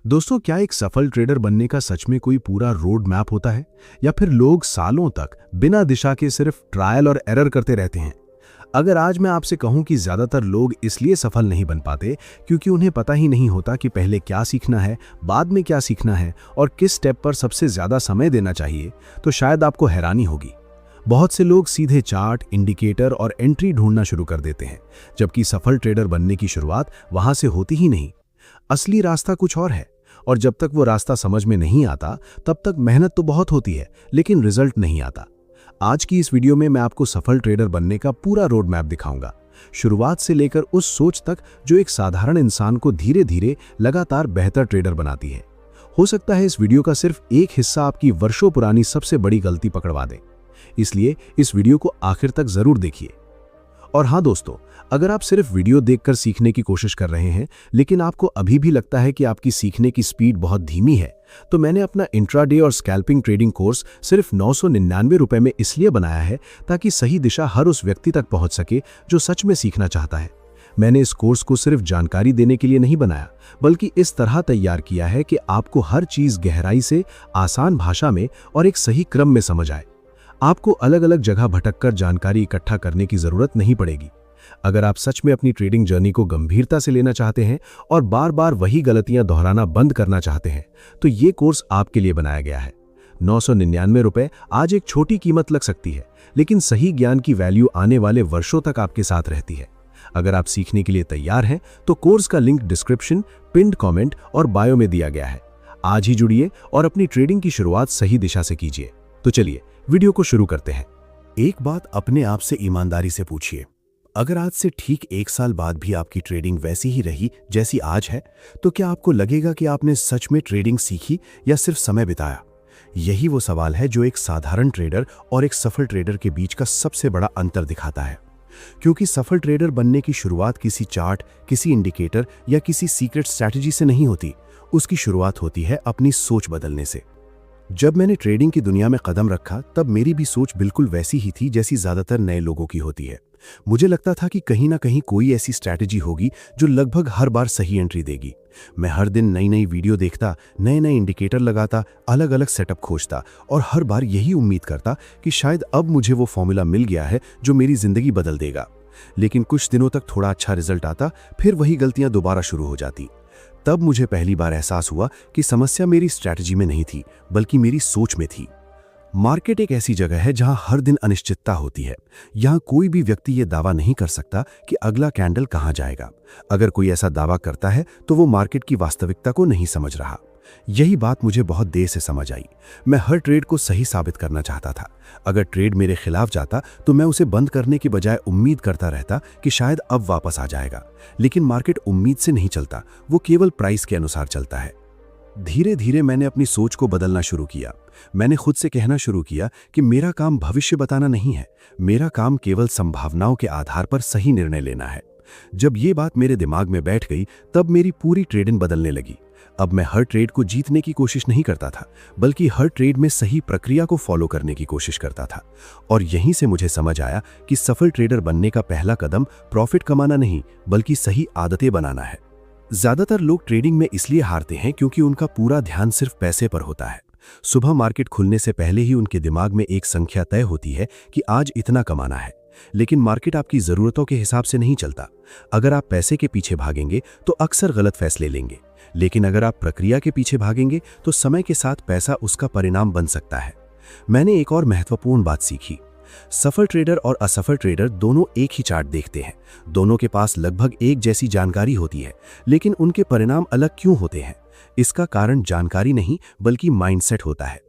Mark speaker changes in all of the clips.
Speaker 1: दोस्तों, क्या एक सफल ट्रेडर बनने का सच में कोई पूरा रोड मैप होता है, या फिर लोग सालों तक बिना दिशा के सिर्फ ट्रायल और एरर करते रहते हैं? अगर आज मैं आपसे कहूं कि ज्यादातर लोग इसलिए सफल नहीं बन पाते क्योंकि उन्हें पता ही नहीं होता कि पहले क्या सीखना है, बाद में क्या सीखना है और किस स्टेप पर सबसे ज्यादा समय देना चाहिए, तो शायद आपको हैरानी होगी। बहुत से लोग सीधे चार्ट, इंडिकेटर और एंट्री ढूंढना शुरू कर देते हैं, जबकि सफल ट्रेडर बनने की शुरुआत वहां से होती ही नहीं। असली रास्ता कुछ और है, और जब तक वो रास्ता समझ में नहीं आता तब तक मेहनत तो बहुत होती है, लेकिन रिजल्ट नहीं आता। आज की इस वीडियो में मैं आपको सफल ट्रेडर बनने का पूरा रोड मैप दिखाऊंगा, शुरुआत से लेकर उस सोच तक जो एक साधारण इंसान को धीरे धीरे लगातार बेहतर ट्रेडर बनाती है। हो सकता है इस वीडियो का सिर्फ एक हिस्सा आपकी वर्षों पुरानी सबसे बड़ी गलती पकड़वा दे, इसलिए इस वीडियो को आखिर तक जरूर देखिए। और हाँ दोस्तों, अगर आप सिर्फ वीडियो देखकर सीखने की कोशिश कर रहे हैं लेकिन आपको अभी भी लगता है कि आपकी सीखने की स्पीड बहुत धीमी है, तो मैंने अपना इंट्राडे और स्कैल्पिंग ट्रेडिंग कोर्स सिर्फ 999 रुपए में इसलिए बनाया है ताकि सही दिशा हर उस व्यक्ति तक पहुंच सके जो सच में सीखना चाहता है। मैंने इस कोर्स को सिर्फ जानकारी देने के लिए नहीं बनाया, बल्कि इस तरह तैयार किया है कि आपको हर चीज गहराई से, आसान भाषा में और एक सही क्रम में समझ आए। आपको अलग अलग जगह भटककर जानकारी इकट्ठा करने की जरूरत नहीं पड़ेगी। अगर आप सच में अपनी ट्रेडिंग जर्नी को गंभीरता से लेना चाहते हैं और बार बार वही गलतियां दोहराना बंद करना चाहते हैं, तो ये कोर्स आपके लिए बनाया गया है। 999 रुपए आज एक छोटी कीमत लग सकती है, लेकिन सही ज्ञान की वैल्यू आने वाले वर्षों तक आपके साथ रहती है। अगर आप सीखने के लिए तैयार हैं तो कोर्स का लिंक डिस्क्रिप्शन, पिन्ड कमेंट और बायो में दिया गया है। आज ही जुड़िए और अपनी ट्रेडिंग की शुरुआत सही दिशा से कीजिए। तो चलिए वीडियो को शुरू करते हैं।
Speaker 2: एक बात अपने आप से ईमानदारी से पूछिए, अगर आज से ठीक 1 साल बाद भी आपकी ट्रेडिंग वैसी ही रही जैसी आज है, तो क्या आपको लगेगा कि आपने सच में ट्रेडिंग सीखी या सिर्फ समय बिताया? यही वो सवाल है जो एक साधारण ट्रेडर और एक सफल ट्रेडर के बीच का सबसे बड़ा अंतर दिखाता है। क्योंकि सफल ट्रेडर बनने की शुरुआत किसी चार्ट, किसी इंडिकेटर या किसी सीक्रेट स्ट्रैटेजी से नहीं होती। उसकी शुरुआत होती है अपनी सोच बदलने से। जब मैंने ट्रेडिंग की दुनिया में कदम रखा, तब मेरी भी सोच बिल्कुल वैसी ही थी जैसी ज्यादातर नए लोगों की होती है। मुझे लगता था कि कहीं ना कहीं कोई ऐसी स्ट्रैटेजी होगी जो लगभग हर बार सही एंट्री देगी। मैं हर दिन नई नई वीडियो देखता, नए नए इंडिकेटर लगाता, अलग अलग सेटअप खोजता और हर बार यही उम्मीद करता कि शायद अब मुझे वो फॉर्मूला मिल गया है जो मेरी जिंदगी बदल देगा। लेकिन कुछ दिनों तक थोड़ा अच्छा रिजल्ट आता, फिर वही गलतियां दोबारा शुरू हो जाती। तब मुझे पहली बार एहसास हुआ कि समस्या मेरी स्ट्रैटेजी में नहीं थी, बल्कि मेरी सोच में थी। मार्केट एक ऐसी जगह है जहां हर दिन अनिश्चितता होती है। यहां कोई भी व्यक्ति यह दावा नहीं कर सकता कि अगला कैंडल कहां जाएगा। अगर कोई ऐसा दावा करता है तो वो मार्केट की वास्तविकता को नहीं समझ रहा। यही बात मुझे बहुत देर से समझ आई। मैं हर ट्रेड को सही साबित करना चाहता था। अगर ट्रेड मेरे खिलाफ जाता तो मैं उसे बंद करने की बजाय उम्मीद करता रहता कि शायद अब वापस आ जाएगा। लेकिन मार्केट उम्मीद से नहीं चलता, वो केवल प्राइस के अनुसार चलता है। धीरे धीरे मैंने अपनी सोच को बदलना शुरू किया। मैंने खुद से कहना शुरू किया कि मेरा काम भविष्य बताना नहीं है, मेरा काम केवल संभावनाओं के आधार पर सही निर्णय लेना है। जब ये बात मेरे दिमाग में बैठ गई, तब मेरी पूरी ट्रेडिंग बदलने लगी। अब मैं हर ट्रेड को जीतने की कोशिश नहीं करता था, बल्कि हर ट्रेड में सही प्रक्रिया को फॉलो करने की कोशिश करता था। और यहीं से मुझे समझ आया कि सफल ट्रेडर बनने का पहला कदम प्रॉफिट कमाना नहीं, बल्कि सही आदतें बनाना है। ज्यादातर लोग ट्रेडिंग में इसलिए हारते हैं क्योंकि उनका पूरा ध्यान सिर्फ पैसे पर होता है। सुबह मार्केट खुलने से पहले ही उनके दिमाग में एक संख्या तय होती है कि आज इतना कमाना है। लेकिन मार्केट आपकी जरूरतों के हिसाब से नहीं चलता। अगर आप पैसे के पीछे भागेंगे तो अक्सर गलत फैसले लेंगे, लेकिन अगर आप प्रक्रिया के पीछे भागेंगे तो समय के साथ पैसा उसका परिणाम बन सकता है। मैंने एक और महत्वपूर्ण बात सीखी। सफल ट्रेडर और असफल ट्रेडर दोनों एक ही चार्ट देखते हैं। दोनों के पास लगभग एक जैसी जानकारी होती है, लेकिन उनके परिणाम अलग क्यों होते हैं? इसका कारण जानकारी नहीं, बल्कि माइंडसेट होता है।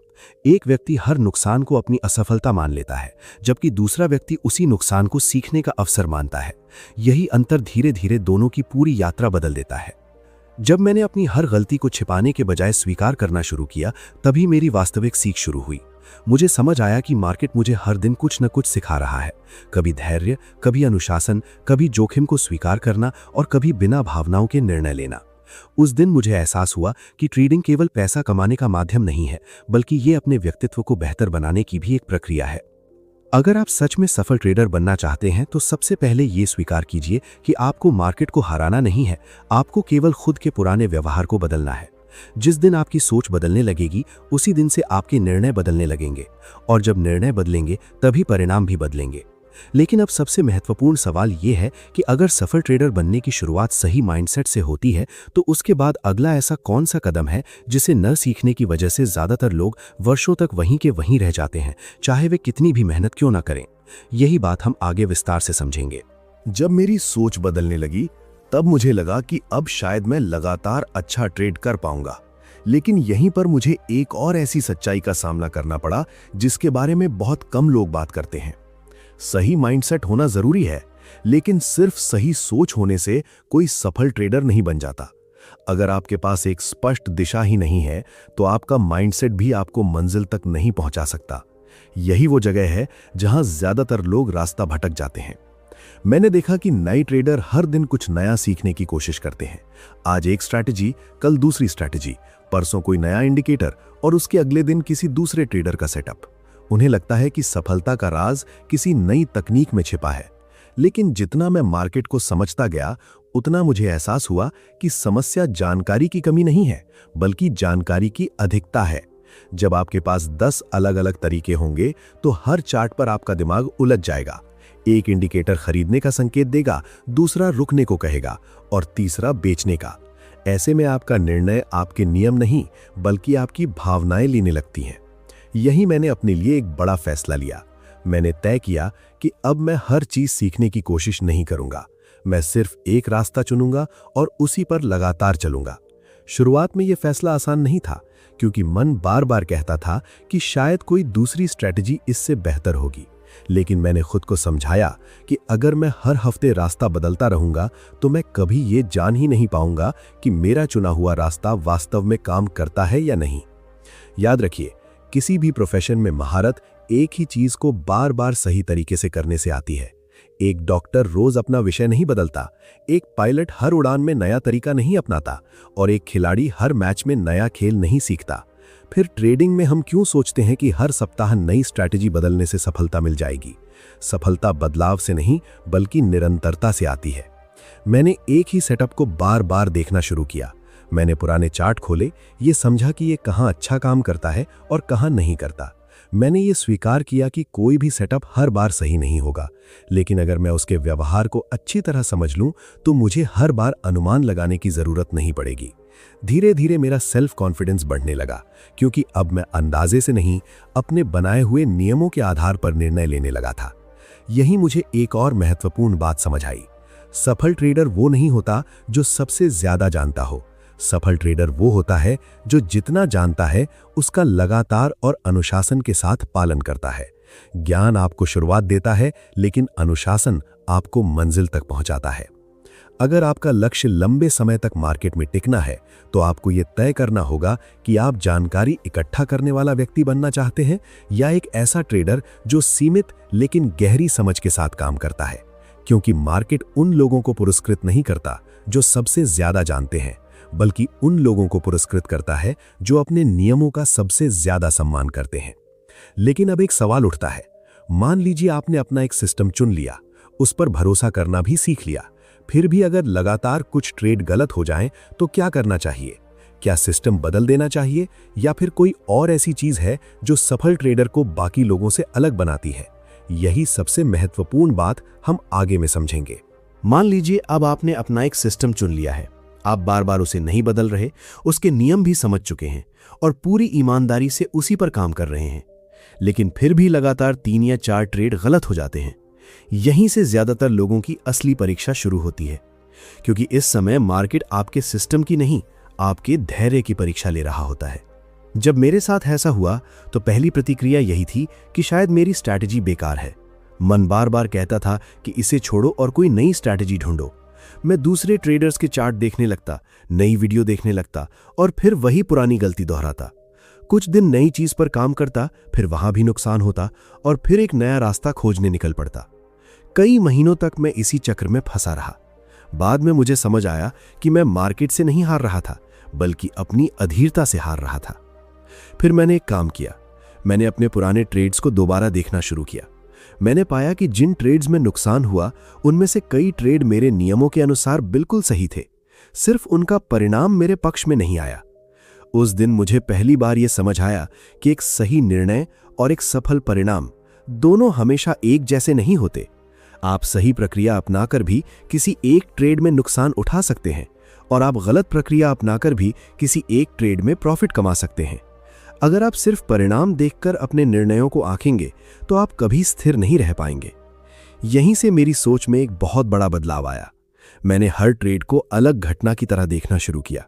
Speaker 2: एक व्यक्ति हर नुकसान को अपनी असफलता मान लेता है, जबकि दूसरा व्यक्ति उसी नुकसान को सीखने का अवसर मानता है। यही अंतर धीरे धीरे दोनों की पूरी यात्रा बदल देता है। जब मैंने अपनी हर गलती को छिपाने के बजाय स्वीकार करना शुरू किया, तभी मेरी वास्तविक सीख शुरू हुई। मुझे समझ आया कि मार्केट मुझे हर दिन कुछ न कुछ सिखा रहा है। कभी धैर्य, कभी अनुशासन, कभी जोखिम को स्वीकार करना और कभी बिना भावनाओं के निर्णय लेना। उस दिन मुझे एहसास हुआ कि ट्रेडिंग केवल पैसा कमाने का माध्यम नहीं है, बल्कि ये अपने व्यक्तित्व को बेहतर बनाने की भी एक प्रक्रिया है। अगर आप सच में सफल ट्रेडर बनना चाहते हैं तो सबसे पहले ये स्वीकार कीजिए कि आपको मार्केट को हराना नहीं है, आपको केवल खुद के पुराने व्यवहार को बदलना है। जिस दिन आपकी सोच बदलने लगेगी उसी दिन से आपके निर्णय बदलने लगेंगे, और जब निर्णय बदलेंगे तभी परिणाम भी बदलेंगे। लेकिन अब सबसे महत्वपूर्ण सवाल यह है कि अगर सफल ट्रेडर बनने की शुरुआत सही माइंडसेट से होती है तो उसके बाद अगला ऐसा कौन सा कदम है जिसे न सीखने की वजह से ज्यादातर लोग वर्षों तक वहीं के वहीं रह जाते हैं, चाहे वे कितनी भी मेहनत क्यों ना करें। यही बात हम आगे विस्तार से समझेंगे।
Speaker 3: जब मेरी सोच बदलने लगी तब मुझे लगा कि अब शायद मैं लगातार अच्छा ट्रेड कर पाऊंगा, लेकिन यहीं पर मुझे एक और ऐसी सच्चाई का सामना करना पड़ा जिसके बारे में बहुत कम लोग बात करते हैं। सही माइंडसेट होना जरूरी है, लेकिन सिर्फ सही सोच होने से कोई सफल ट्रेडर नहीं बन जाता। अगर आपके पास एक स्पष्ट दिशा ही नहीं है तो आपका माइंडसेट भी आपको मंजिल तक नहीं पहुंचा सकता। यही वो जगह है जहां ज्यादातर लोग रास्ता भटक जाते हैं। मैंने देखा कि नए ट्रेडर हर दिन कुछ नया सीखने की कोशिश करते हैं। आज एक स्ट्रैटेजी, कल दूसरी स्ट्रैटेजी, परसों कोई नया इंडिकेटर और उसके अगले दिन किसी दूसरे ट्रेडर का सेटअप। उन्हें लगता है कि सफलता का राज किसी नई तकनीक में छिपा है। लेकिन जितना मैं मार्केट को समझता गया उतना मुझे एहसास हुआ कि समस्या जानकारी की कमी नहीं है, बल्कि जानकारी की अधिकता है। जब आपके पास 10 अलग अलग तरीके होंगे तो हर चार्ट पर आपका दिमाग उलझ जाएगा। एक इंडिकेटर खरीदने का संकेत देगा, दूसरा रुकने को कहेगा और तीसरा बेचने का। ऐसे में आपका निर्णय आपके नियम नहीं बल्कि आपकी भावनाएं लेने लगती हैं। यही मैंने अपने लिए एक बड़ा फैसला लिया। मैंने तय किया कि अब मैं हर चीज सीखने की कोशिश नहीं करूंगा। मैं सिर्फ एक रास्ता चुनूंगा और उसी पर लगातार चलूंगा। शुरुआत में यह फैसला आसान नहीं था, क्योंकि मन बार बार कहता था कि शायद कोई दूसरी स्ट्रैटेजी इससे बेहतर होगी। लेकिन मैंने खुद को समझाया कि अगर मैं हर हफ्ते रास्ता बदलता रहूंगा तो मैं कभी ये जान ही नहीं पाऊंगा कि मेरा चुना हुआ रास्ता वास्तव में काम करता है या नहीं। याद रखिए, किसी भी प्रोफेशन में महारत एक ही चीज को बार बार सही तरीके से करने से आती है। एक डॉक्टर रोज अपना विषय नहीं बदलता, एक पायलट हर उड़ान में नया तरीका नहीं अपनाता और एक खिलाड़ी हर मैच में नया खेल नहीं सीखता। फिर ट्रेडिंग में हम क्यों सोचते हैं कि हर सप्ताह नई स्ट्रैटेजी बदलने से सफलता मिल जाएगी? सफलता बदलाव से नहीं बल्कि निरंतरता से आती है। मैंने एक ही सेटअप को बार बार देखना शुरू किया। मैंने पुराने चार्ट खोले, ये समझा कि ये कहाँ अच्छा काम करता है और कहाँ नहीं करता। मैंने ये स्वीकार किया कि कोई भी सेटअप हर बार सही नहीं होगा, लेकिन अगर मैं उसके व्यवहार को अच्छी तरह समझ लूं तो मुझे हर बार अनुमान लगाने की जरूरत नहीं पड़ेगी। धीरे धीरे मेरा सेल्फ कॉन्फिडेंस बढ़ने लगा, क्योंकि अब मैं अंदाजे से नहीं अपने बनाए हुए नियमों के आधार पर निर्णय लेने लगा था। यही मुझे एक और महत्वपूर्ण बात समझ आई। सफल ट्रेडर वो नहीं होता जो सबसे ज्यादा जानता हो। सफल ट्रेडर वो होता है जो जितना जानता है उसका लगातार और अनुशासन के साथ पालन करता है। ज्ञान आपको शुरुआत देता है, लेकिन अनुशासन आपको मंजिल तक पहुंचाता है। अगर आपका लक्ष्य लंबे समय तक मार्केट में टिकना है तो आपको यह तय करना होगा कि आप जानकारी इकट्ठा करने वाला व्यक्ति बनना चाहते हैं या एक ऐसा ट्रेडर जो सीमित लेकिन गहरी समझ के साथ काम करता है। क्योंकि मार्केट उन लोगों को पुरस्कृत नहीं करता जो सबसे ज्यादा जानते हैं, बल्कि उन लोगों को पुरस्कृत करता है जो अपने नियमों का सबसे ज्यादा सम्मान करते हैं। लेकिन अब एक सवाल उठता है। मान लीजिए आपने अपना एक सिस्टम चुन लिया, उस पर भरोसा करना भी सीख लिया, फिर भी अगर लगातार कुछ ट्रेड गलत हो जाएं तो क्या करना चाहिए? क्या सिस्टम बदल देना चाहिए या फिर कोई और ऐसी चीज है जो सफल ट्रेडर को बाकी लोगों से अलग बनाती है? यही सबसे महत्वपूर्ण बात हम आगे में समझेंगे।
Speaker 1: मान लीजिए अब आपने अपना एक सिस्टम चुन लिया है। आप बार बार उसे नहीं बदल रहे, उसके नियम भी समझ चुके हैं और पूरी ईमानदारी से उसी पर काम कर रहे हैं। लेकिन फिर भी लगातार 3 या 4 ट्रेड गलत हो जाते हैं। यहीं से ज्यादातर लोगों की असली परीक्षा शुरू होती है, क्योंकि इस समय मार्केट आपके सिस्टम की नहीं, आपके धैर्य की परीक्षा ले रहा होता है। जब मेरे साथ ऐसा हुआ तो पहली प्रतिक्रिया यही थी कि शायद मेरी स्ट्रैटेजी बेकार है। मन बार बार कहता था कि इसे छोड़ो और कोई नई स्ट्रैटेजी ढूंढो। मैं दूसरे ट्रेडर्स के चार्ट देखने लगता, नई वीडियो देखने लगता और फिर वही पुरानी गलती दोहराता। कुछ दिन नई चीज पर काम करता, फिर वहां भी नुकसान होता और फिर एक नया रास्ता खोजने निकल पड़ता। कई महीनों तक मैं इसी चक्र में फंसा रहा। बाद में मुझे समझ आया कि मैं मार्केट से नहीं हार रहा था, बल्कि अपनी अधीरता से हार रहा था। फिर मैंने एक काम किया। मैंने अपने पुराने ट्रेड्स को दोबारा देखना शुरू किया। मैंने पाया कि जिन ट्रेड्स में नुकसान हुआ उनमें से कई ट्रेड मेरे नियमों के अनुसार बिल्कुल सही थे, सिर्फ उनका परिणाम मेरे पक्ष में नहीं आया।
Speaker 3: उस दिन मुझे पहली बार यह समझ आया कि एक सही निर्णय और एक सफल परिणाम दोनों हमेशा एक जैसे नहीं होते। आप सही प्रक्रिया अपनाकर भी किसी एक ट्रेड में नुकसान उठा सकते हैं और आप गलत प्रक्रिया अपनाकर भी किसी एक ट्रेड में प्रॉफिट कमा सकते हैं। अगर आप सिर्फ परिणाम देखकर अपने निर्णयों को आंकेंगे तो आप कभी स्थिर नहीं रह पाएंगे। यहीं से मेरी सोच में एक बहुत बड़ा बदलाव आया। मैंने हर ट्रेड को अलग घटना की तरह देखना शुरू किया।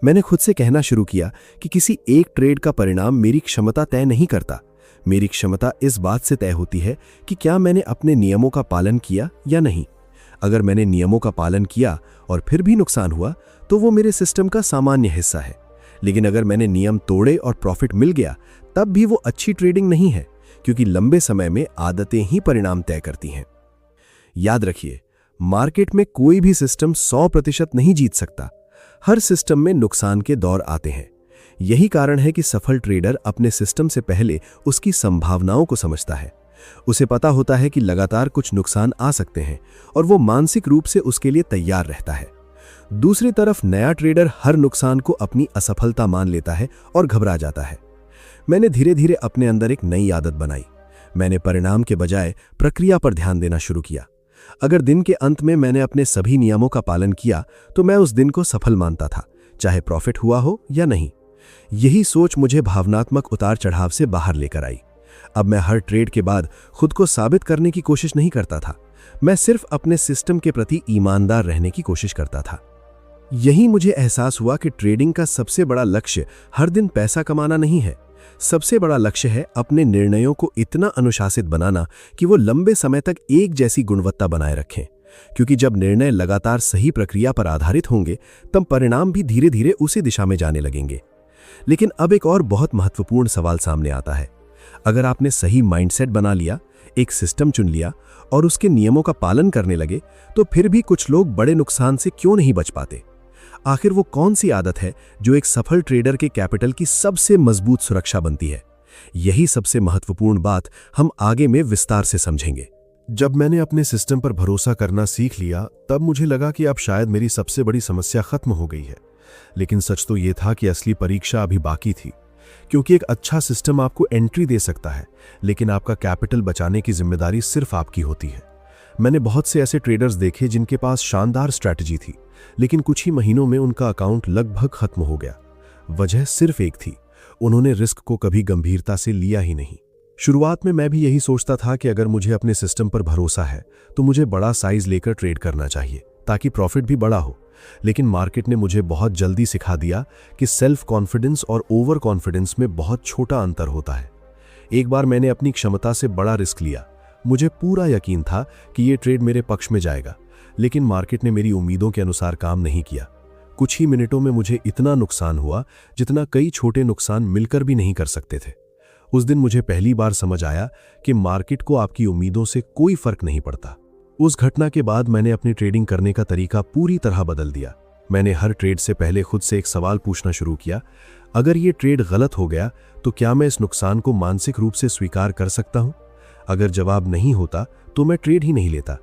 Speaker 3: मैंने खुद से कहना शुरू किया कि किसी एक ट्रेड का परिणाम मेरी क्षमता तय नहीं करता। मेरी क्षमता इस बात से तय होती है कि क्या मैंने अपने नियमों का पालन किया या नहीं। अगर मैंने नियमों का पालन किया और फिर भी नुकसान हुआ तो वो मेरे सिस्टम का सामान्य हिस्सा है। लेकिन अगर मैंने नियम तोड़े और प्रॉफिट मिल गया तब भी वो अच्छी ट्रेडिंग नहीं है, क्योंकि लंबे समय में आदतें ही परिणाम तय करती हैं। याद रखिए, मार्केट में कोई भी सिस्टम 100% नहीं जीत सकता। हर सिस्टम में नुकसान के दौर आते हैं। यही कारण है कि सफल ट्रेडर अपने सिस्टम से पहले उसकी संभावनाओं को समझता है। उसे पता होता है कि लगातार कुछ नुकसान आ सकते हैं और वो मानसिक रूप से उसके लिए तैयार रहता है। दूसरी तरफ नया ट्रेडर हर नुकसान को अपनी असफलता मान लेता है और घबरा जाता है। मैंने धीरे धीरे अपने अंदर एक नई आदत बनाई। मैंने परिणाम के बजाय प्रक्रिया पर ध्यान देना शुरू किया। अगर दिन के अंत में मैंने अपने सभी नियमों का पालन किया तो मैं उस दिन को सफल मानता था, चाहे प्रॉफिट हुआ हो या नहीं। यही सोच मुझे भावनात्मक उतार चढ़ाव से बाहर लेकर आई। अब मैं हर ट्रेड के बाद खुद को साबित करने की कोशिश नहीं करता था। मैं सिर्फ अपने सिस्टम के प्रति ईमानदार रहने की कोशिश करता था। यही मुझे एहसास हुआ कि ट्रेडिंग का सबसे बड़ा लक्ष्य हर दिन पैसा कमाना नहीं है। सबसे बड़ा लक्ष्य है अपने निर्णयों को इतना अनुशासित बनाना कि वो लंबे समय तक एक जैसी गुणवत्ता बनाए रखें। क्योंकि जब निर्णय लगातार सही प्रक्रिया पर आधारित होंगे तब परिणाम भी धीरे धीरे उसी दिशा में जाने लगेंगे। लेकिन अब एक और बहुत महत्वपूर्ण सवाल सामने आता है। अगर आपने सही माइंडसेट बना लिया, एक सिस्टम चुन लिया और उसके नियमों का पालन करने लगे, तो फिर भी कुछ लोग बड़े नुकसान से क्यों नहीं बच पाते? आखिर वो कौन सी आदत है जो एक सफल ट्रेडर के कैपिटल की सबसे मजबूत सुरक्षा बनती है? यही सबसे महत्वपूर्ण बात हम आगे में विस्तार से समझेंगे।
Speaker 2: जब मैंने अपने सिस्टम पर भरोसा करना सीख लिया तब मुझे लगा कि अब शायद मेरी सबसे बड़ी समस्या खत्म हो गई है। लेकिन सच तो यह था कि असली परीक्षा अभी बाकी थी। क्योंकि एक अच्छा सिस्टम आपको एंट्री दे सकता है, लेकिन आपका कैपिटल बचाने की जिम्मेदारी सिर्फ आपकी होती है। मैंने बहुत से ऐसे ट्रेडर्स देखे जिनके पास शानदार स्ट्रैटेजी थी, लेकिन कुछ ही महीनों में उनका अकाउंट लगभग खत्म हो गया। वजह सिर्फ एक थी, उन्होंने रिस्क को कभी गंभीरता से लिया ही नहीं। शुरुआत में मैं भी यही सोचता था कि अगर मुझे अपने सिस्टम पर भरोसा है तो मुझे बड़ा साइज लेकर ट्रेड करना चाहिए ताकि प्रॉफिट भी बड़ा हो। लेकिन मार्केट ने मुझे बहुत जल्दी सिखा दिया कि सेल्फ कॉन्फिडेंस और ओवर कॉन्फिडेंस में बहुत छोटा अंतर होता है। एक बार मैंने अपनी क्षमता से बड़ा रिस्क लिया। मुझे पूरा यकीन था कि यह ट्रेड मेरे पक्ष में जाएगा, लेकिन मार्केट ने मेरी उम्मीदों के अनुसार काम नहीं किया। कुछ ही मिनटों में मुझे इतना नुकसान हुआ जितना कई छोटे नुकसान मिलकर भी नहीं कर सकते थे। उस दिन मुझे पहली बार समझ आया कि मार्केट को आपकी उम्मीदों से कोई फर्क नहीं पड़ता। उस घटना के बाद मैंने अपनी ट्रेडिंग करने का तरीका पूरी तरह बदल दिया। मैंने हर ट्रेड से पहले खुद से एक सवाल पूछना शुरू किया, अगर ये ट्रेड गलत हो गया तो क्या मैं इस नुकसान को मानसिक रूप से स्वीकार कर सकता हूं? अगर जवाब नहीं होता तो मैं ट्रेड ही नहीं लेता,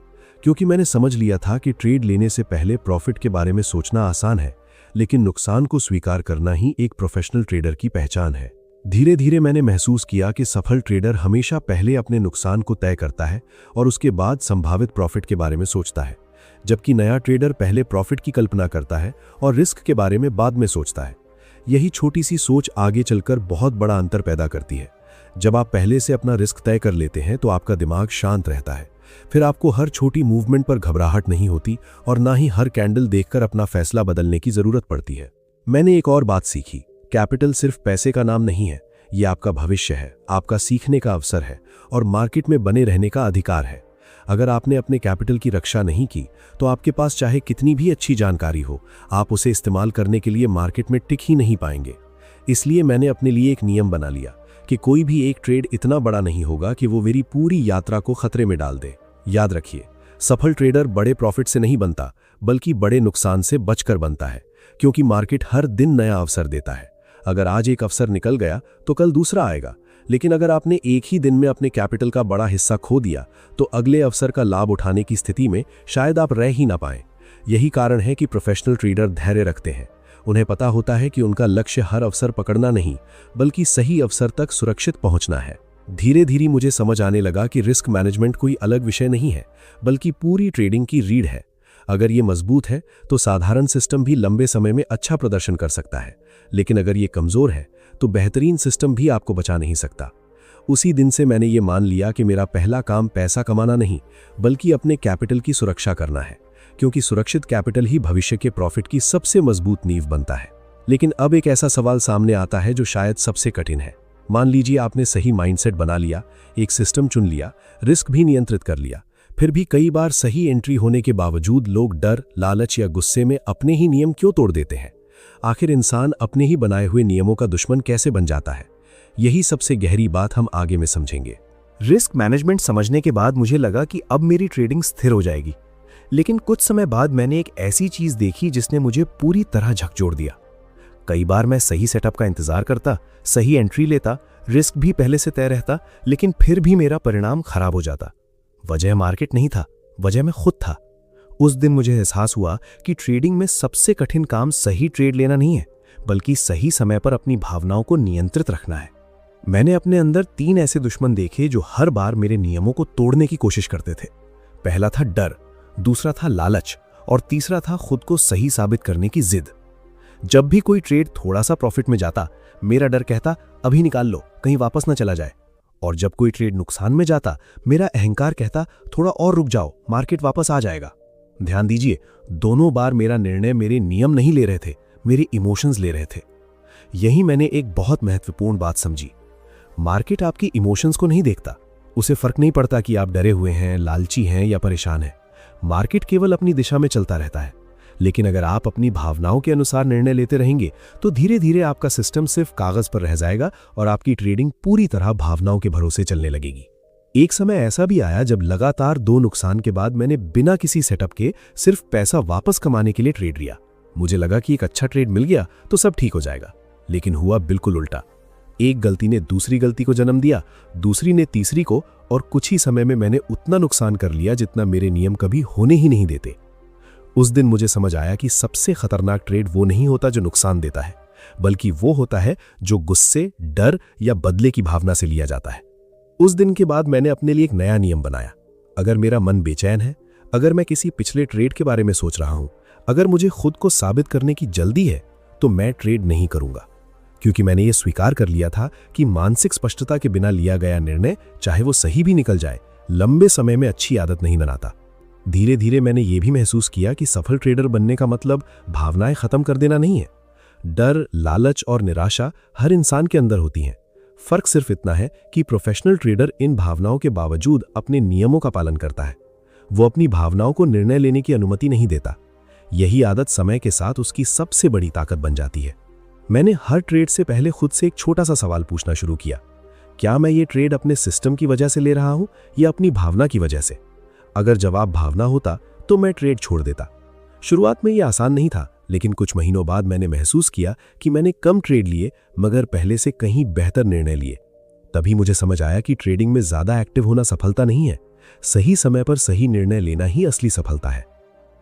Speaker 2: क्योंकि मैंने समझ लिया था कि ट्रेड लेने से पहले प्रॉफिट के बारे में सोचना आसान है, लेकिन नुकसान को स्वीकार करना ही एक प्रोफेशनल ट्रेडर की पहचान है। धीरे धीरे मैंने महसूस किया कि सफल ट्रेडर हमेशा पहले अपने नुकसान को तय करता है और उसके बाद संभावित प्रॉफिट के बारे में सोचता है, जबकि नया ट्रेडर पहले प्रॉफिट की कल्पना करता है और रिस्क के बारे में बाद में सोचता है। यही छोटी सी सोच आगे चलकर बहुत बड़ा अंतर पैदा करती है। जब आप पहले से अपना रिस्क तय कर लेते हैं तो आपका दिमाग शांत रहता है। फिर आपको हर छोटी मूवमेंट पर घबराहट नहीं होती और ना ही हर कैंडल देखकर अपना फैसला बदलने की जरूरत पड़ती है। मैंने एक और बात सीखी, कैपिटल सिर्फ पैसे का नाम नहीं है, ये आपका भविष्य है, आपका सीखने का अवसर है और मार्केट में बने रहने का अधिकार है। अगर आपने अपने कैपिटल की रक्षा नहीं की तो आपके पास चाहे कितनी भी अच्छी जानकारी हो, आप उसे इस्तेमाल करने के लिए मार्केट में टिक ही नहीं पाएंगे। इसलिए मैंने अपने लिए एक नियम बना लिया कि कोई भी एक ट्रेड इतना बड़ा नहीं होगा कि वो मेरी पूरी यात्रा को खतरे में डाल दे। याद रखिए, सफल ट्रेडर बड़े प्रॉफिट से नहीं बनता, बल्कि बड़े नुकसान से बचकर बनता है, क्योंकि मार्केट हर दिन नया अवसर देता है। अगर आज एक अवसर निकल गया तो कल दूसरा आएगा, लेकिन अगर आपने एक ही दिन में अपने कैपिटल का बड़ा हिस्सा खो दिया तो अगले अवसर का लाभ उठाने की स्थिति में शायद आप रह ही ना पाएं। यही कारण है कि प्रोफेशनल ट्रेडर धैर्य रखते हैं। उन्हें पता होता है कि उनका लक्ष्य हर अवसर पकड़ना नहीं, बल्कि सही अवसर तक सुरक्षित पहुंचना है। धीरे धीरे मुझे समझ आने लगा कि रिस्क मैनेजमेंट कोई अलग विषय नहीं है, बल्कि पूरी ट्रेडिंग की रीढ़ है। अगर ये मजबूत है तो साधारण सिस्टम भी लंबे समय में अच्छा प्रदर्शन कर सकता है, लेकिन अगर ये कमजोर है तो बेहतरीन सिस्टम भी आपको बचा नहीं सकता। उसी दिन से मैंने ये मान लिया कि मेरा पहला काम पैसा कमाना नहीं, बल्कि अपने कैपिटल की सुरक्षा करना है, क्योंकि सुरक्षित कैपिटल ही भविष्य के प्रॉफिट की सबसे मजबूत नींव बनता है। लेकिन अब एक ऐसा सवाल सामने आता है जो शायद सबसे कठिन है। मान लीजिए आपने सही माइंडसेट बना लिया, एक सिस्टम चुन लिया, रिस्क भी नियंत्रित कर लिया, फिर भी कई बार सही एंट्री होने के बावजूद लोग डर, लालच या गुस्से में अपने ही नियम क्यों तोड़ देते हैं? आखिर इंसान अपने ही बनाए हुए नियमों का दुश्मन कैसे बन जाता है? यही सबसे गहरी बात हम आगे में समझेंगे।
Speaker 3: रिस्क मैनेजमेंट समझने के बाद मुझे लगा कि अब मेरी ट्रेडिंग स्थिर हो जाएगी। लेकिन कुछ समय बाद मैंने एक ऐसी चीज देखी जिसने मुझे पूरी तरह झकझोर दिया। कई बार मैं सही सेटअप का इंतजार करता, सही एंट्री लेता, रिस्क भी पहले से तय रहता, लेकिन फिर भी मेरा परिणाम खराब हो जाता। वजह मार्केट नहीं था, वजह मैं खुद था। उस दिन मुझे एहसास हुआ कि ट्रेडिंग में सबसे कठिन काम सही ट्रेड लेना नहीं है, बल्कि सही समय पर अपनी भावनाओं को नियंत्रित रखना है। मैंने अपने अंदर 3 ऐसे दुश्मन देखे जो हर बार मेरे नियमों को तोड़ने की कोशिश करते थे। पहला था डर, दूसरा था लालच और तीसरा था खुद को सही साबित करने की जिद। जब भी कोई ट्रेड थोड़ा सा प्रॉफिट में जाता, मेरा डर कहता अभी निकाल लो, कहीं वापस ना चला जाए। और जब कोई ट्रेड नुकसान में जाता, मेरा अहंकार कहता थोड़ा और रुक जाओ, मार्केट वापस आ जाएगा। ध्यान दीजिए, दोनों बार मेरा निर्णय मेरे नियम नहीं ले रहे थे, मेरे इमोशंस ले रहे थे। यही मैंने एक बहुत महत्वपूर्ण बात समझी। मार्केट आपकी इमोशंस को नहीं देखता। उसे फर्क नहीं पड़ता कि आप डरे हुए हैं, लालची हैं या परेशान हैं। मार्केट केवल अपनी दिशा में चलता रहता है। लेकिन अगर आप अपनी भावनाओं के अनुसार निर्णय लेते रहेंगे तो धीरे धीरे आपका सिस्टम सिर्फ कागज पर रह जाएगा और आपकी ट्रेडिंग पूरी तरह भावनाओं के भरोसे चलने लगेगी। एक समय ऐसा भी आया जब लगातार 2 नुकसान के बाद मैंने बिना किसी सेटअप के सिर्फ पैसा वापस कमाने के लिए ट्रेड लिया। मुझे लगा कि एक अच्छा ट्रेड मिल गया तो सब ठीक हो जाएगा, लेकिन हुआ बिल्कुल उल्टा। एक गलती ने दूसरी गलती को जन्म दिया, दूसरी ने तीसरी को, और कुछ ही समय में मैंने उतना नुकसान कर लिया जितना मेरे नियम कभी होने ही नहीं देते। उस दिन मुझे समझ आया कि सबसे खतरनाक ट्रेड वो नहीं होता जो नुकसान देता है, बल्कि वो होता है जो गुस्से, डर या बदले की भावना से लिया जाता है। उस दिन के बाद मैंने अपने लिए एक नया नियम बनाया। अगर मेरा मन बेचैन है, अगर मैं किसी पिछले ट्रेड के बारे में सोच रहा हूं, अगर मुझे खुद को साबित करने की जल्दी है, तो मैं ट्रेड नहीं करूंगा। क्योंकि मैंने ये स्वीकार कर लिया था कि मानसिक स्पष्टता के बिना लिया गया निर्णय, चाहे वो सही भी निकल जाए, लंबे समय में अच्छी आदत नहीं बनाता। धीरे धीरे मैंने ये भी महसूस किया कि सफल ट्रेडर बनने का मतलब भावनाएं खत्म कर देना नहीं है। डर, लालच और निराशा हर इंसान के अंदर होती हैं। फर्क सिर्फ इतना है कि प्रोफेशनल ट्रेडर इन भावनाओं के बावजूद अपने नियमों का पालन करता है। वो अपनी भावनाओं को निर्णय लेने की अनुमति नहीं देता। यही आदत समय के साथ उसकी सबसे बड़ी ताकत बन जाती है। मैंने हर ट्रेड से पहले खुद से एक छोटा सा सवाल पूछना शुरू किया। क्या मैं ये ट्रेड अपने सिस्टम की वजह से ले रहा हूं या अपनी भावना की वजह से? अगर जवाब भावना होता तो मैं ट्रेड छोड़ देता। शुरुआत में यह आसान नहीं था, लेकिन कुछ महीनों बाद मैंने महसूस किया कि मैंने कम ट्रेड लिए मगर पहले से कहीं बेहतर निर्णय लिए। तभी मुझे समझ आया कि ट्रेडिंग में ज्यादा एक्टिव होना सफलता नहीं है, सही समय पर सही निर्णय लेना ही असली सफलता है।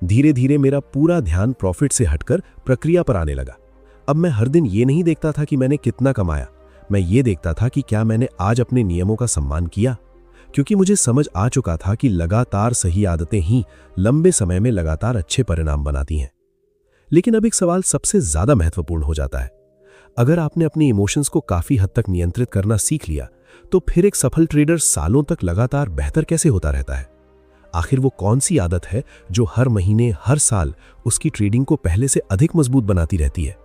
Speaker 3: धीरे धीरे मेरा पूरा ध्यान प्रॉफिट से हटकर प्रक्रिया पर आने लगा। अब मैं हर दिन ये नहीं देखता था कि मैंने कितना कमाया, मैं ये देखता था कि क्या मैंने आज अपने नियमों का सम्मान किया। क्योंकि मुझे समझ आ चुका था कि लगातार सही आदतें ही लंबे समय में लगातार अच्छे परिणाम बनाती हैं। लेकिन अब एक सवाल सबसे ज्यादा महत्वपूर्ण हो जाता है। अगर आपने अपनी इमोशंस को काफी हद तक नियंत्रित करना सीख लिया, तो फिर एक सफल ट्रेडर सालों तक लगातार बेहतर कैसे होता रहता है? आखिर वो कौन सी आदत है जो हर महीने, हर साल उसकी ट्रेडिंग को पहले से अधिक मजबूत बनाती रहती है?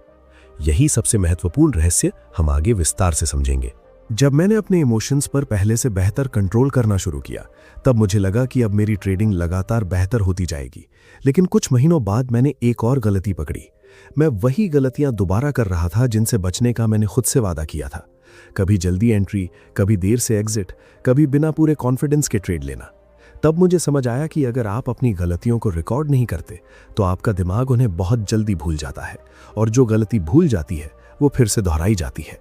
Speaker 3: यही सबसे महत्वपूर्ण रहस्य हम आगे विस्तार से समझेंगे। जब मैंने अपने इमोशंस पर पहले से बेहतर कंट्रोल करना शुरू किया, तब मुझे लगा कि अब मेरी ट्रेडिंग लगातार बेहतर होती जाएगी। लेकिन कुछ महीनों बाद मैंने एक और गलती पकड़ी। मैं वही गलतियां दोबारा कर रहा था जिनसे बचने का मैंने खुद से वादा किया था। कभी जल्दी एंट्री, कभी देर से एग्जिट, कभी बिना पूरे कॉन्फिडेंस के ट्रेड लेना। तब मुझे समझ आया कि अगर आप अपनी गलतियों को रिकॉर्ड नहीं करते, तो आपका दिमाग उन्हें बहुत जल्दी भूल जाता है, और जो गलती भूल जाती है वो फिर से दोहराई जाती है।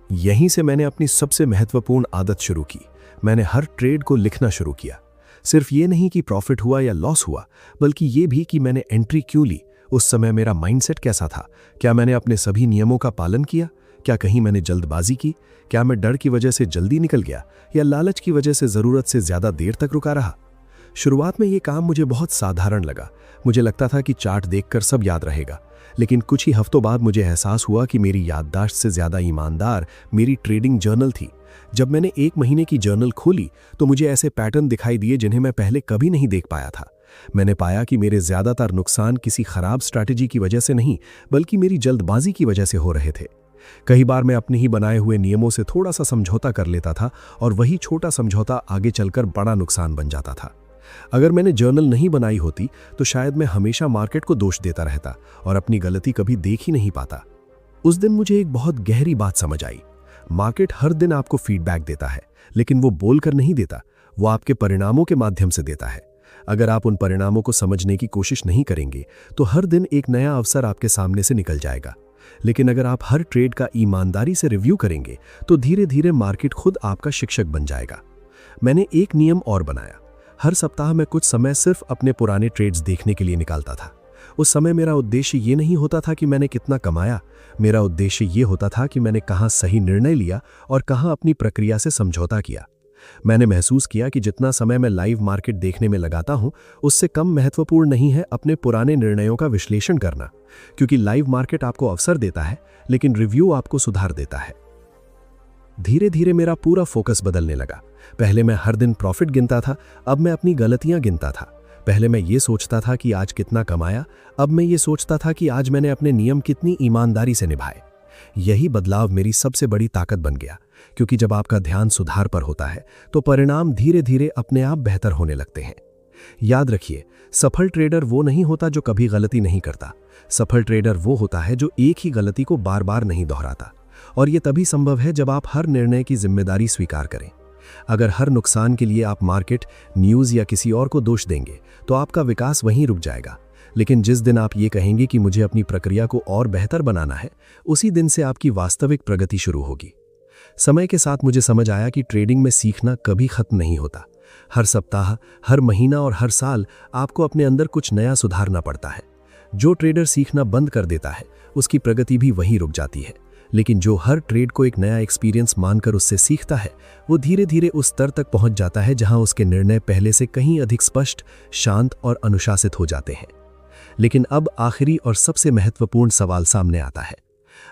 Speaker 3: यहीं से मैंने अपनी सबसे महत्वपूर्ण आदत शुरू की। मैंने हर ट्रेड को लिखना शुरू किया। सिर्फ ये नहीं कि प्रॉफिट हुआ या लॉस हुआ, बल्कि ये भी कि मैंने एंट्री क्यों ली,
Speaker 2: उस समय मेरा माइंडसेट कैसा था? क्या मैंने अपने सभी नियमों का पालन किया? क्या कहीं मैंने जल्दबाजी की? क्या मैं डर की वजह से जल्दी निकल गया या लालच की वजह से ज़रूरत से ज़्यादा देर तक रुका रहा? शुरुआत में ये काम मुझे बहुत साधारण लगा। मुझे लगता था कि चार्ट देखकर सब याद रहेगा, लेकिन कुछ ही हफ्तों बाद मुझे एहसास हुआ कि मेरी याददाश्त से ज़्यादा ईमानदार मेरी ट्रेडिंग जर्नल थी। जब मैंने 1 महीने की जर्नल खोली तो मुझे ऐसे पैटर्न दिखाई दिए जिन्हें मैं पहले कभी नहीं देख पाया था। मैंने पाया कि मेरे ज़्यादातर नुकसान किसी खराब स्ट्रैटेजी की वजह से नहीं, बल्कि मेरी जल्दबाजी की वजह से हो रहे थे। कई बार मैं अपने ही बनाए हुए नियमों से थोड़ा सा समझौता कर लेता था और वही छोटा समझौता आगे चलकर बड़ा नुकसान बन जाता था। अगर मैंने जर्नल नहीं बनाई होती तो शायद मैं हमेशा मार्केट को दोष देता रहता और अपनी गलती कभी देख ही नहीं पाता। उस दिन मुझे एक बहुत गहरी बात समझ आई। मार्केट हर दिन आपको फीडबैक देता है, लेकिन वो बोलकर नहीं देता, वो आपके परिणामों के माध्यम से देता है। अगर आप उन परिणामों को समझने की कोशिश नहीं करेंगे तो हर दिन एक नया अवसर आपके सामने से निकल जाएगा। लेकिन अगर आप हर ट्रेड का ईमानदारी से रिव्यू करेंगे तो धीरे धीरे मार्केट खुद आपका शिक्षक बन जाएगा। मैंने एक नियम और बनाया। हर सप्ताह मैं कुछ समय सिर्फ अपने पुराने ट्रेड्स देखने के लिए निकालता था। उस समय मेरा उद्देश्य ये नहीं होता था कि मैंने कितना कमाया, मेरा उद्देश्य ये होता था कि मैंने कहाँ सही निर्णय लिया और कहाँ अपनी प्रक्रिया से समझौता किया। मैंने महसूस किया कि जितना समय मैं लाइव मार्केट देखने में लगाता हूं, उससे कम महत्वपूर्ण नहीं है अपने पुराने निर्णयों का विश्लेषण करना, क्योंकि लाइव मार्केट आपको अवसर देता है, लेकिन रिव्यू आपको सुधार देता है। धीरे धीरे मेरा पूरा फोकस बदलने लगा। पहले मैं हर दिन प्रॉफिट गिनता था, अब मैं अपनी गलतियां गिनता था। पहले मैं ये सोचता था कि आज कितना कमाया, अब मैं ये सोचता था कि आज मैंने अपने नियम कितनी ईमानदारी से निभाए। यही बदलाव मेरी सबसे बड़ी ताकत बन गया, क्योंकि जब आपका ध्यान सुधार पर होता है तो परिणाम धीरे धीरे अपने आप बेहतर होने लगते हैं। याद रखिए, सफल ट्रेडर वो नहीं होता जो कभी गलती नहीं करता। सफल ट्रेडर वो होता है जो एक ही गलती को बार बार नहीं दोहराता, और ये तभी संभव है जब आप हर निर्णय की जिम्मेदारी स्वीकार करें। अगर हर नुकसान के लिए आप मार्केट, न्यूज़ या किसी और को दोष देंगे तो आपका विकास वहीं रुक जाएगा। लेकिन जिस दिन आप ये कहेंगे कि मुझे अपनी प्रक्रिया को और बेहतर बनाना है, उसी दिन से आपकी वास्तविक प्रगति शुरू होगी। समय के साथ मुझे समझ आया कि ट्रेडिंग में सीखना कभी खत्म नहीं होता। हर सप्ताह, हर महीना और हर साल आपको अपने अंदर कुछ नया सुधारना पड़ता है। जो ट्रेडर सीखना बंद कर देता है, उसकी प्रगति भी वहीं रुक जाती है। लेकिन जो हर ट्रेड को एक नया एक्सपीरियंस मानकर उससे सीखता है, वो धीरे धीरे उस स्तर तक पहुंच जाता है जहां उसके निर्णय पहले से कहीं अधिक स्पष्ट, शांत और अनुशासित हो जाते हैं। लेकिन अब आखिरी और सबसे महत्वपूर्ण सवाल सामने आता है।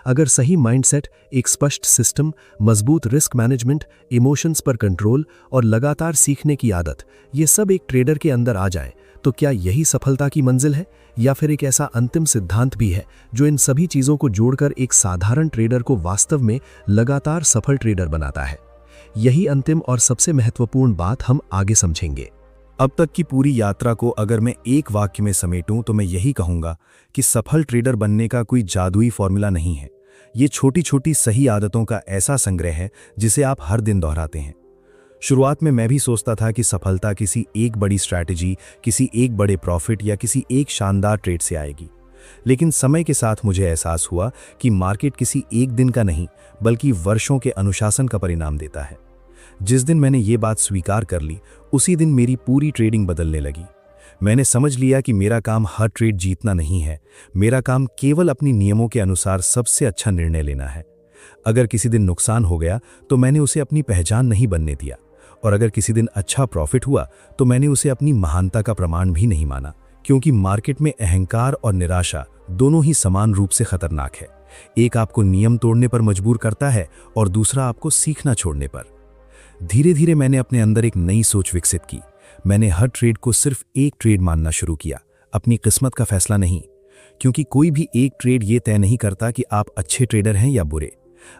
Speaker 2: अगर सही माइंडसेट, एक स्पष्ट सिस्टम, मजबूत रिस्क मैनेजमेंट, इमोशंस पर कंट्रोल और लगातार सीखने की आदत, ये सब एक ट्रेडर के अंदर आ जाए, तो क्या यही सफलता की मंजिल है, या फिर एक ऐसा अंतिम सिद्धांत भी है जो इन सभी चीज़ों को जोड़कर एक साधारण ट्रेडर को वास्तव में लगातार सफल ट्रेडर बनाता है? यही अंतिम और सबसे महत्वपूर्ण बात हम आगे समझेंगे।
Speaker 3: अब तक की पूरी यात्रा को अगर मैं एक वाक्य में समेटूं तो मैं यही कहूंगा कि सफल ट्रेडर बनने का कोई जादुई फॉर्मूला नहीं है। ये छोटी छोटी सही आदतों का ऐसा संग्रह है जिसे आप हर दिन दोहराते हैं। शुरुआत में मैं भी सोचता था कि सफलता किसी एक बड़ी स्ट्रैटेजी, किसी एक बड़े प्रॉफिट या किसी एक शानदार ट्रेड से आएगी। लेकिन समय के साथ मुझे एहसास हुआ कि मार्केट किसी एक दिन का नहीं, बल्कि वर्षों के अनुशासन का परिणाम देता है। जिस दिन मैंने ये बात स्वीकार कर ली, उसी दिन मेरी पूरी ट्रेडिंग बदलने लगी। मैंने समझ लिया कि मेरा काम हर ट्रेड जीतना नहीं है, मेरा काम केवल अपनी नियमों के अनुसार सबसे अच्छा निर्णय लेना है। अगर किसी दिन नुकसान हो गया तो मैंने उसे अपनी पहचान नहीं बनने दिया, और अगर किसी दिन अच्छा प्रॉफिट हुआ तो मैंने उसे अपनी महानता का प्रमाण भी नहीं माना, क्योंकि मार्केट में अहंकार और निराशा दोनों ही समान रूप से खतरनाक है। एक आपको नियम तोड़ने पर मजबूर करता है और दूसरा आपको सीखना छोड़ने पर। धीरे धीरे मैंने अपने अंदर एक नई सोच विकसित की। मैंने हर ट्रेड को सिर्फ एक ट्रेड मानना शुरू किया, अपनी किस्मत का फैसला नहीं, क्योंकि कोई भी एक ट्रेड ये तय नहीं करता कि आप अच्छे ट्रेडर हैं या बुरे।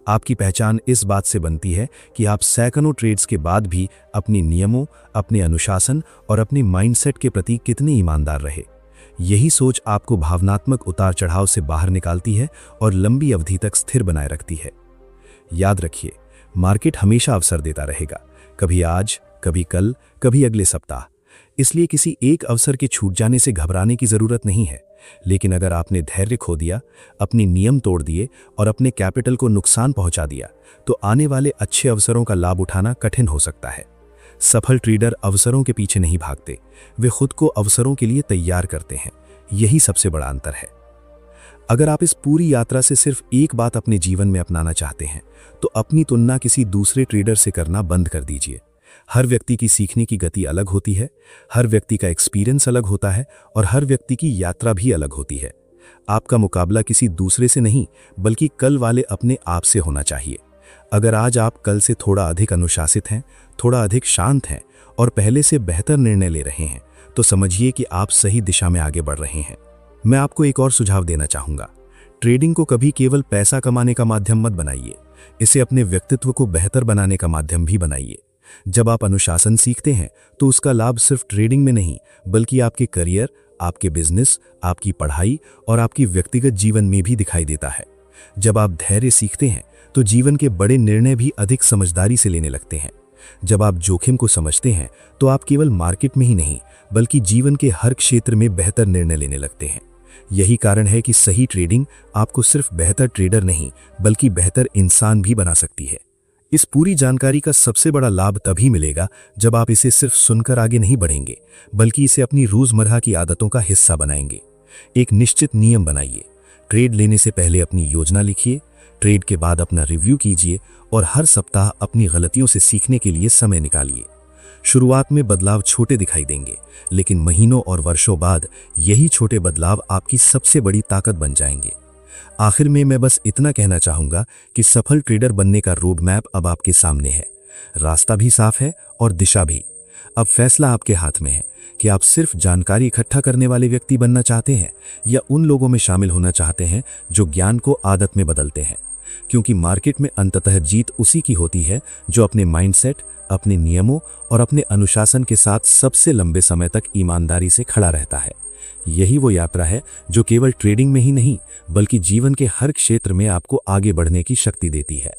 Speaker 3: आपकी पहचान इस बात से बनती है कि आप सैकड़ों ट्रेड्स के बाद भी अपने नियमों, अपने अनुशासन और अपने माइंडसेट के प्रति कितने ईमानदार रहे। यही सोच आपको भावनात्मक उतार चढ़ाव से बाहर निकालती है और लंबी अवधि तक स्थिर बनाए रखती है। याद रखिए, मार्केट हमेशा अवसर देता रहेगा, कभी आज, कभी कल, कभी अगले सप्ताह। इसलिए किसी एक अवसर के छूट जाने से घबराने की जरूरत नहीं है। लेकिन अगर आपने धैर्य खो दिया, अपने नियम तोड़ दिए और अपने कैपिटल को नुकसान पहुंचा दिया, तो आने वाले अच्छे अवसरों का लाभ उठाना कठिन हो सकता है। सफल ट्रेडर अवसरों के पीछे नहीं भागते, वे खुद को अवसरों के लिए तैयार करते हैं।
Speaker 2: यही सबसे बड़ा अंतर है। अगर आप इस पूरी यात्रा से सिर्फ एक बात अपने जीवन में अपनाना चाहते हैं तो अपनी तुलना किसी दूसरे ट्रेडर से करना बंद कर दीजिए। हर व्यक्ति की सीखने की गति अलग होती है, हर व्यक्ति का एक्सपीरियंस अलग होता है और हर व्यक्ति की यात्रा भी अलग होती है। आपका मुकाबला किसी दूसरे से नहीं बल्कि कल वाले अपने आप से होना चाहिए। अगर आज आप कल से थोड़ा अधिक अनुशासित हैं, थोड़ा अधिक शांत हैं और पहले से बेहतर निर्णय ले रहे हैं तो समझिए कि आप सही दिशा में आगे बढ़ रहे हैं। मैं आपको एक और सुझाव देना चाहूँगा। ट्रेडिंग को कभी केवल पैसा कमाने का माध्यम मत बनाइए, इसे अपने व्यक्तित्व को बेहतर बनाने का माध्यम भी बनाइए। जब आप अनुशासन सीखते हैं तो उसका लाभ सिर्फ ट्रेडिंग में नहीं बल्कि आपके करियर, आपके बिजनेस, आपकी पढ़ाई और आपकी व्यक्तिगत जीवन में भी दिखाई देता है। जब आप धैर्य सीखते हैं तो जीवन के बड़े निर्णय भी अधिक समझदारी से लेने लगते हैं। जब आप जोखिम को समझते हैं तो आप केवल मार्केट में ही नहीं बल्कि जीवन के हर क्षेत्र में बेहतर निर्णय लेने लगते हैं। यही कारण है कि सही ट्रेडिंग आपको सिर्फ बेहतर ट्रेडर नहीं बल्कि बेहतर इंसान भी बना सकती है। इस पूरी जानकारी का सबसे बड़ा लाभ तभी मिलेगा जब आप इसे सिर्फ सुनकर आगे नहीं बढ़ेंगे बल्कि इसे अपनी रोजमर्रा की आदतों का हिस्सा बनाएंगे। एक निश्चित नियम बनाइए। ट्रेड लेने से पहले अपनी योजना लिखिए, ट्रेड के बाद अपना रिव्यू कीजिए और हर सप्ताह अपनी गलतियों से सीखने के लिए समय निकालिए। शुरुआत में बदलाव छोटे दिखाई देंगे लेकिन महीनों और वर्षों बाद यही छोटे बदलाव आपकी सबसे बड़ी ताकत बन जाएंगे। आखिर में मैं बस इतना कहना चाहूंगा कि सफल ट्रेडर बनने का रोड मैप अब आपके सामने है। रास्ता भी साफ है और दिशा भी। अब फैसला आपके हाथ में है कि आप सिर्फ जानकारी इकट्ठा करने वाले व्यक्ति बनना चाहते हैं या उन लोगों में शामिल होना चाहते हैं जो ज्ञान को आदत में बदलते हैं। क्योंकि मार्केट में अंततः जीत उसी की होती है जो अपने माइंडसेट, अपने नियमों और अपने अनुशासन के साथ सबसे लंबे समय तक ईमानदारी से खड़ा रहता है। यही वो यात्रा है जो केवल ट्रेडिंग में ही नहीं बल्कि जीवन के हर क्षेत्र में आपको आगे बढ़ने की शक्ति देती है।